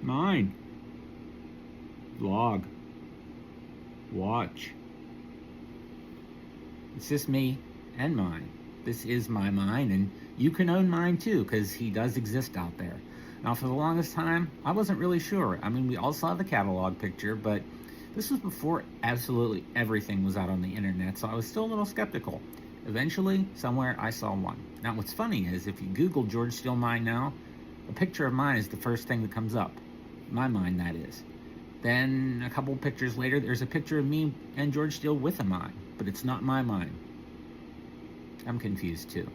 Mine. Vlog. Watch. It's just me and mine. This is my mine, and you can own mine too, because he does exist out there. Now, for the longest time, I wasn't really sure. I mean, we all saw the catalog picture, but this was before absolutely everything was out on the internet, so I was still a little skeptical. Eventually, somewhere, I saw one. Now, what's funny is, if you Google George Steele mine now, a picture of mine is the first thing that comes up. My mine, that is. Then, a couple pictures later, there's a picture of me and George Steele with a mine, but it's not my mine. I'm confused too.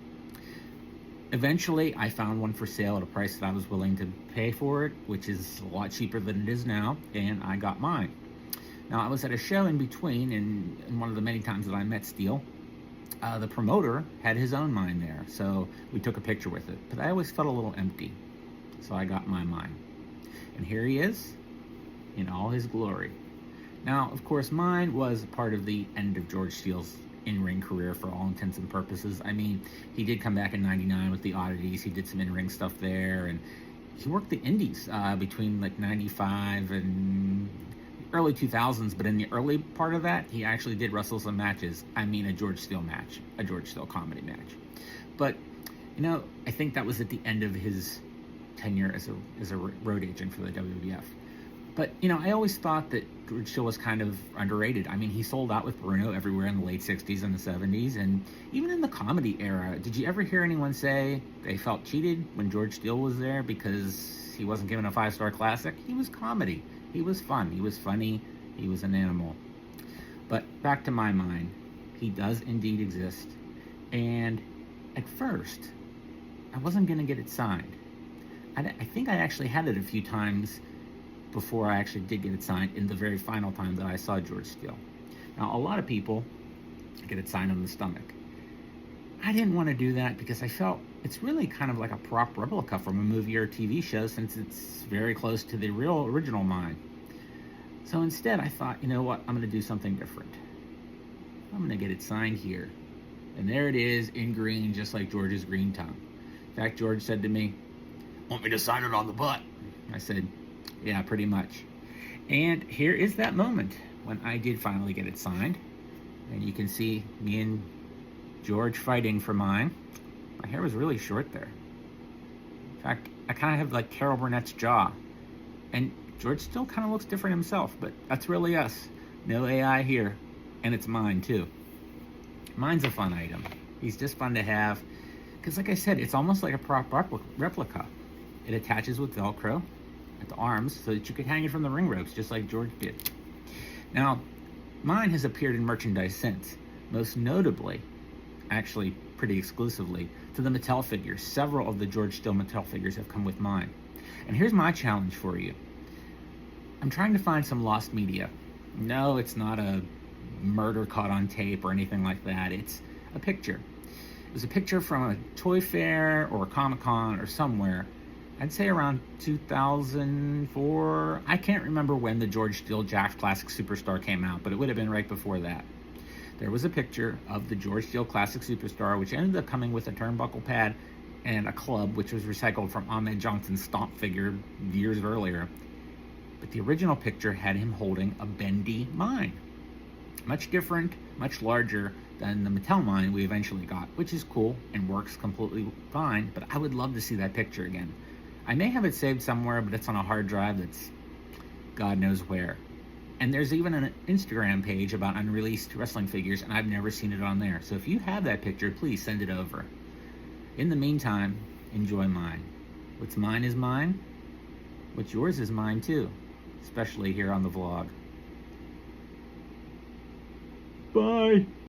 Eventually, I found one for sale at a price that I was willing to pay for it, which is a lot cheaper than it is now, and I got mine. Now, I was at a show in between, and one of the many times that I met Steele, the promoter had his own mine there, so we took a picture with it. But I always felt a little empty, so I got my mine. And here he is, in all his glory. Now, of course, mine was part of the end of George Steele's in-ring career for all intents and purposes. I mean, he did come back in '99 with the Oddities. He did some in-ring stuff there, and he worked the indies between like '95 and early 2000s, but in the early part of that, he actually did wrestle some matches. I mean, a George Steele match, a George Steele comedy match. But, I think that was at the end of his tenure as a road agent for the WWF. But, I always thought that George Steele was kind of underrated. I mean, he sold out with Bruno everywhere in the late 60s and the 70s, and even in the comedy era. Did you ever hear anyone say they felt cheated when George Steele was there because he wasn't given a 5-star classic? He was comedy. He was fun. He was funny. He was an animal. But back to my mind, he does indeed exist. And at first, I wasn't going to get it signed. I think I actually had it a few times before I actually did get it signed in the very final time that I saw George Steele. Now, a lot of people get it signed on the stomach. I didn't want to do that because I felt it's really kind of like a prop replica from a movie or a TV show, since it's very close to the real original mine. So instead, I thought, you know what, I'm going to do something different. I'm going to get it signed here. And there it is in green, just like George's green tongue. In fact, George said to me, "Want me to sign it on the butt?" I said, "Yeah, pretty much." And here is that moment when I did finally get it signed. And you can see me and George fighting for mine. My hair was really short there. In fact, I kind of have like Carol Burnett's jaw. And George still kind of looks different himself, but that's really us. No AI here. And it's mine too. Mine's a fun item. He's just fun to have. Because like I said, it's almost like a prop replica. It attaches with Velcro at the arms so that you could hang it from the ring ropes, just like George did. Now, mine has appeared in merchandise since, most notably, actually pretty exclusively, to the Mattel figures. Several of the George Steele Mattel figures have come with mine. And here's my challenge for you. I'm trying to find some lost media. No, it's not a murder caught on tape or anything like that. It's a picture. It was a picture from a toy fair or a Comic-Con or somewhere. I'd say around 2004. I can't remember when the George Steele Jakks Classic Superstar came out, but it would have been right before that. There was a picture of the George Steele Classic Superstar, which ended up coming with a turnbuckle pad and a club, which was recycled from Ahmed Johnson's Stomp figure years earlier. But the original picture had him holding a bendy mine. Much different, much larger than the Mattel mine we eventually got, which is cool and works completely fine, but I would love to see that picture again. I may have it saved somewhere, but it's on a hard drive that's God knows where. And there's even an Instagram page about unreleased wrestling figures, and I've never seen it on there. So if you have that picture, please send it over. In the meantime, enjoy mine. What's mine is mine. What's yours is mine too, especially here on the vlog. Bye.